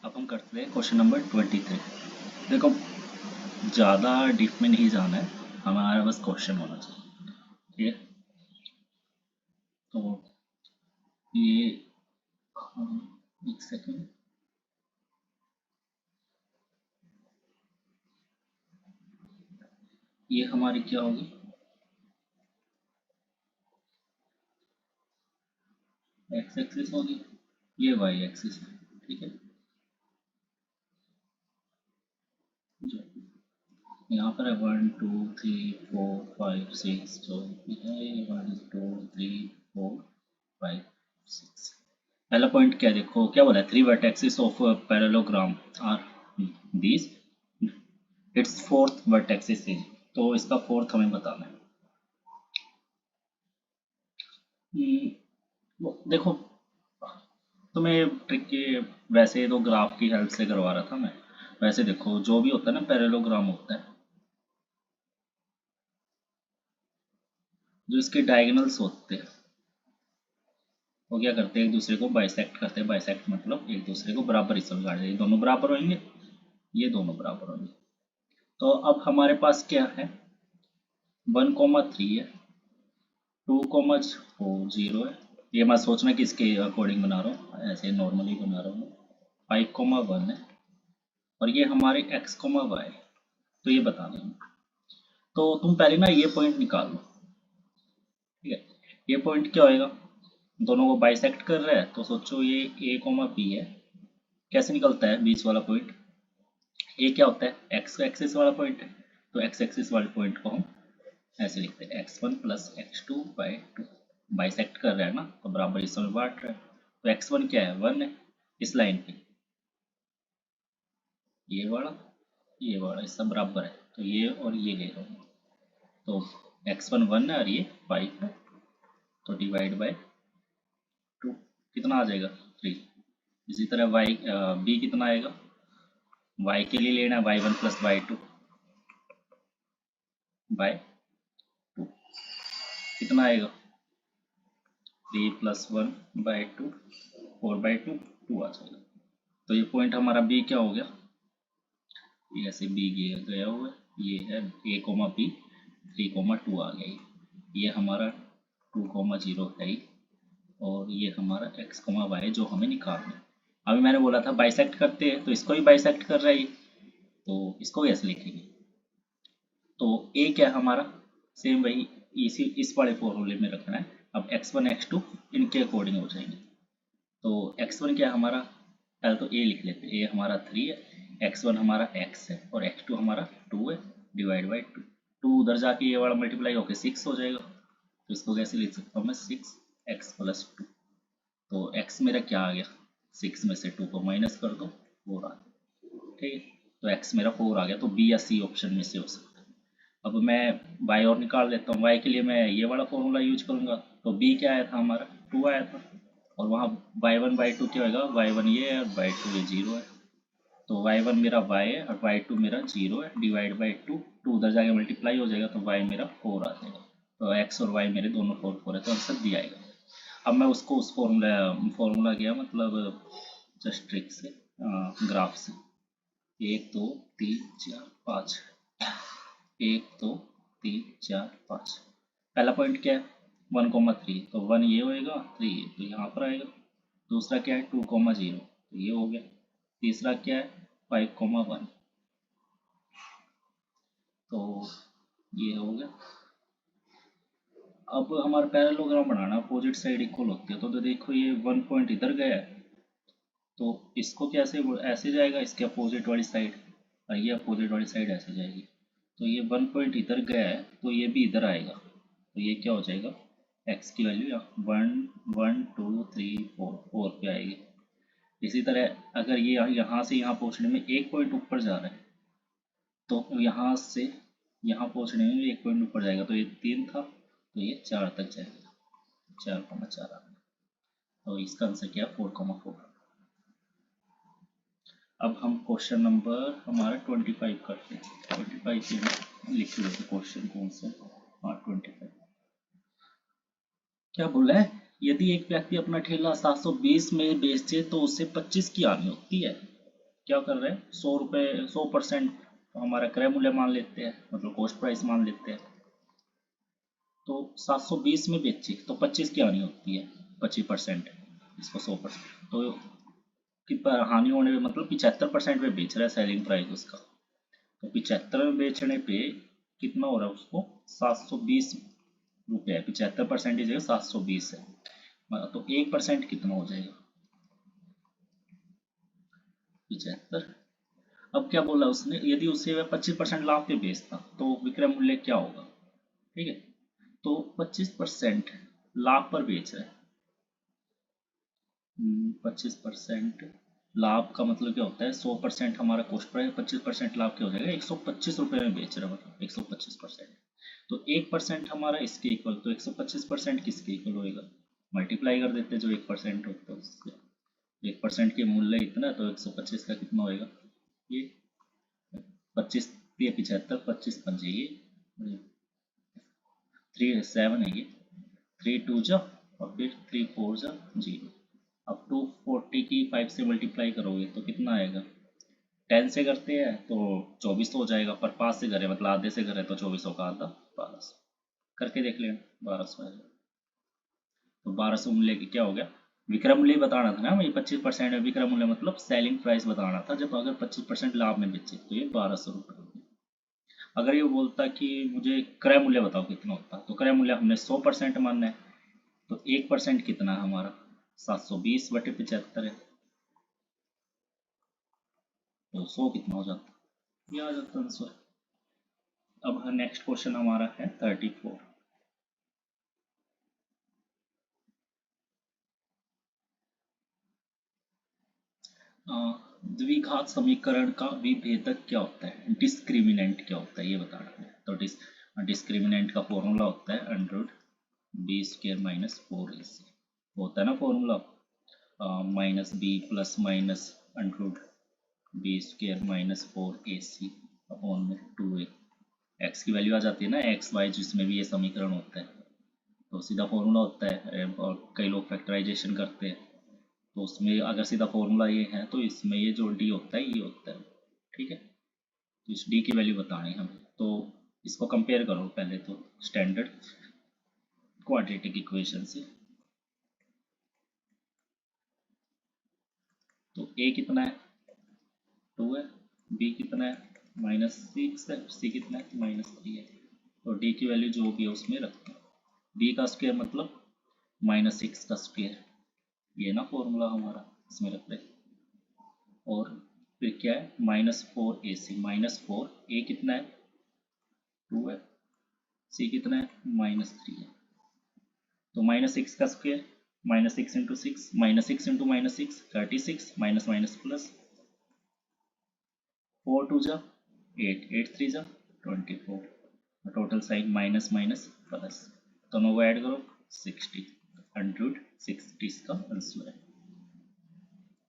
अब हम करते हैं क्वेश्चन नंबर 23। देखो, ज़्यादा डीप में नहीं जाना है, हमारा बस क्वेश्चन होना चाहिए। ठीक है, तो ये एक सेकेंड, ये हमारी क्या होगी, एक्स एक्सिस होगी, ये वाई एक्सिस है। ठीक है, जो यहाँ पर है 1 2 3 4 5 6, तो ये 1 2 3 4 5 6। पहला पॉइंट क्या है, देखो क्या बोला है, 3 vertices of parallelogram are this, it's fourth vertexes is, तो इसका फोर्थ हमें बताना है। देखो, तुम्हें ट्रिक के वैसे तो ग्राफ की हेल्प से करवा रहा था मैं। वैसे देखो, जो भी होता है ना पैरेललोग्राम होता है, जो इसके डायगोनल्स होते हैं वो क्या करते हैं, एक दूसरे को बाइसेक्ट करते हैं। बाइसेक्ट मतलब एक दूसरे को बराबर हिस्सों में काट देंगे, दोनों बराबर होंगे, ये दोनों बराबर होंगे। तो अब हमारे पास क्या है, 1,3 है, 2,4 0 है। ये मैं सोचना कि इसके अकॉर्डिंग बना रहा हूँ, ऐसे नॉर्मली बना रहा हूँ। 5,1 है, और ये हमारे x,y, तो ये बता देंगे। तो तुम पहले ना ये पॉइंट निकाल लो। ठीक है, ये पॉइंट क्या होएगा, दोनों को बाइसेक्ट कर रहा है, तो सोचो ये a, b है। कैसे निकलता है बीच वाला पॉइंट, ये क्या होता है, एक्स एक्सिस वाला पॉइंट है, तो एक्स एक्सिस वाले पॉइंट को हम ऐसे लिखते हैं x1 प्लस x2/2। बाइसेक्ट कर रहा है ना, तो बराबर हिस्सों में बांट रहा है, तो x1 क्या है, 1 है। इस लाइन पे ये वाला हिस्सा बराबर है, तो ये और ये ले लो, तो x1 1 है और ये 5 है, तो डिवाइड बाय 2 कितना आ जाएगा, 3। इसी तरह y b कितना आएगा, y के लिए लेना है y1 प्लस y2 बाय 2, कितना आएगा 3 प्लस 1 बाय 2, 4/2, 2 आ जाएगा। तो ये पॉइंट हमारा b क्या हो गया, ये ऐसे b गया हुआ है, ये है a,b 3,2 आ गया। ये हमारा 2,0 है ही, और ये हमारा x,y जो हमें निकालना है। अभी मैंने बोला था बाइसेक्ट करते हैं, तो इसको भी बाइसेक्ट कर रहा है ये, तो इसको कैसे लिखेंगे, तो a क्या है हमारा, सेम वही इस वाले फॉर्मूले में रखना है। अब x1 x2 इनके अकॉर्डिंग हो जाएंगे, तो x1 क्या है हमारा, पहले तो a लिख लेते हैं, a हमारा 3 है, x1 हमारा x है, और x2 हमारा 2 है, डिवाइड बाई 2। 2 उधर जाके ये वाला मल्टीप्लाई होकर 6 हो जाएगा, तो इसको कैसे लिख सकता हूँ मैं, 6x प्लस 2। तो x मेरा क्या आ गया, 6 में से 2 को माइनस कर दो, 4 आ गया। ठीक है, तो x मेरा 4 आ गया, तो b या c ऑप्शन में से हो सकता है। अब मैं y और निकाल लेता हूँ, y के लिए मैं ये वाला फॉर्मूला यूज करूंगा, तो b क्या आया था हमारा, 2 आया था, और वहाँ y1 y2 क्या होगा, y1 ये है और y2 ये 0 है, तो y1 मेरा y है और y2 मेरा 0 है, डिवाइड बाई 2, 2 उधर जाके मल्टीप्लाई हो जाएगा, तो y मेरा 4 आ जाएगा। तो x और y मेरे दोनों 4 है, तो आंसर दिया आएगा। अब मैं उसको उस फॉर्मूला किया, मतलब जस्ट ट्रिक से, ग्राफ से, 1 2 3 4 5, 1 2 3 4 5। पहला पॉइंट क्या है, 1,3, तो 1 ये होएगा, 3 ये, तो यहाँ पर आएगा। दूसरा क्या है, 2,0, तो ये हो गया। तीसरा क्या है, 5,1, तो ये हो गया। अब हमारा पैरेललोग्राम बनाना, अपोजिट साइड इक्वल होती है, तो देखो ये 1 पॉइंट इधर गया है, तो इसको कैसे, ऐसे जाएगा इसके अपोजिट वाली साइड, और ये अपोजिट वाली साइड ऐसे जाएगी। तो ये 1 पॉइंट इधर गया है, तो ये भी इधर आएगा, तो ये क्या हो जाएगा, x की वैल्यू 1 1 2 3 4 4 पे आएगी। इसी तरह अगर ये यहाँ से यहाँ पहुँचने में 1 पॉइंट ऊपर जा रहा है, तो यहाँ से यहाँ पहुँचने में 1 पॉइंट ऊपर जाएगा, तो ये 3 था, तो ये 4 तक जाएगा, 4,4 आ गया। तो इसका आंसर क्या है, 4,4। अब हम क्वेश्चन नंबर हमारा 25 करते हैं। 25 में लिख लेते क्वेश्चन कौन सा, हाँ 25। क्या बोला है, यदि एक व्यक्ति अपना ठेला 720 में बेचे तो उसे 25 की हानि होती है। क्या कर रहे हैं, 100 रुपये 100% हमारा क्रय मूल्य मान लेते हैं, मतलब कॉस्ट प्राइस मान लेते हैं। तो 720 में बेची तो 25 की हानि होती है, 25%, इसको 100%, तो कितना हानि होने पे मतलब 75% में बेच रहा है सेलिंग प्राइस उसका। तो 75 में बेचने पे कितना हो रहा है उसको, 720 रुपये है, 75% की जगह 720 है, तो 1% कितना हो जाएगा, 75। अब क्या बोला उसने, यदि उसे वह 25% लाभ पे बेचता तो विक्रय मूल्य क्या होगा, ठीक है। तो 25% लाभ पर बेच रहा है, 25% लाभ का मतलब क्या होता है, 100% हमारा कॉस्ट प्राइस, 25% लाभ क्या हो जाएगा, 125 रुपये में बेच रहा है, मतलब 125%। तो 1% हमारा इसके इक्वल, तो 125% किसके इक्वल होएगा, मल्टीप्लाई कर देते हैं जो 1% होता है उससे। 1% के मूल्य इतना, तो 125 का कितना होएगा, ये 25 75, 25 5 ये 3 7 है, ये 3 2 जा और फिर 3 4 जा 0। अब 240 की 5 से मल्टीप्लाई करोगे तो कितना आएगा, 10 से करते हैं तो 24 हो जाएगा, पर 5 से करें मतलब आधे से करें तो 24 का आधा 1200 करके देख लेना, 1200 आएगा। तो 1200 मूल्य की क्या हो गया, विक्रय मूल्य बताना था ना हमें, 25% में विक्रय मूल्य मतलब सेलिंग प्राइस बताना था, जब अगर 25% लाभ में बेचे तो ये 1200 रुपये। अगर ये बोलता कि मुझे क्रय मूल्य बताओ कितना होता, तो क्रय मूल्य हमने 100% मानना है, तो 1% कितना है हमारा, 720/75 है, तो 100 कितना हो जाता, ये आ जाता आंसर। अब नेक्स्ट क्वेश्चन हमारा है 34। द्विघात समीकरण का विभेदक क्या होता है, डिस्क्रिमिनेंट क्या होता है ये बताना है। तो डिस्क्रिमिनेंट का फॉर्मूला होता है √b² - 4ac, होता है ना formula, -b + -√b² - 4ac upon में 2a। एक्स की वैल्यू आ जाती है ना, एक्स वाई जिसमें भी ये समीकरण होता है, तो सीधा फॉर्मूला होता है, और कई लोग फैक्टराइजेशन करते हैं, तो उसमें अगर सीधा फॉर्मूला ये है तो इसमें ये जो डी होता है ये होता है, ठीक है। तो इस डी की वैल्यू बतानी है हमें, तो इसको कंपेयर करो पहले तो स्टैंडर्ड क्वाड्रेटिक इक्वेशन से। तो ए कितना है, 2 है, बी कितना है, -6 है, सी कितना है, -3 है। तो डी की वैल्यू जो भी है उसमें रखते हैं, बी का स्क्वायर मतलब -6 का स्क्वायर, ये ना फॉर्मूला हमारा, इसमें रख रहे। और फिर क्या है, -4ac, -4, ए कितना है 2 है, सी कितना है -3 है। तो -6 का square, -6 into 6, -6 into -6 36, minus minus plus, 4 2 जा 8, 8 3 जा 24, total sign minus minus plus, दोनों को ऐड करो 60, 160 इसका आंसर है।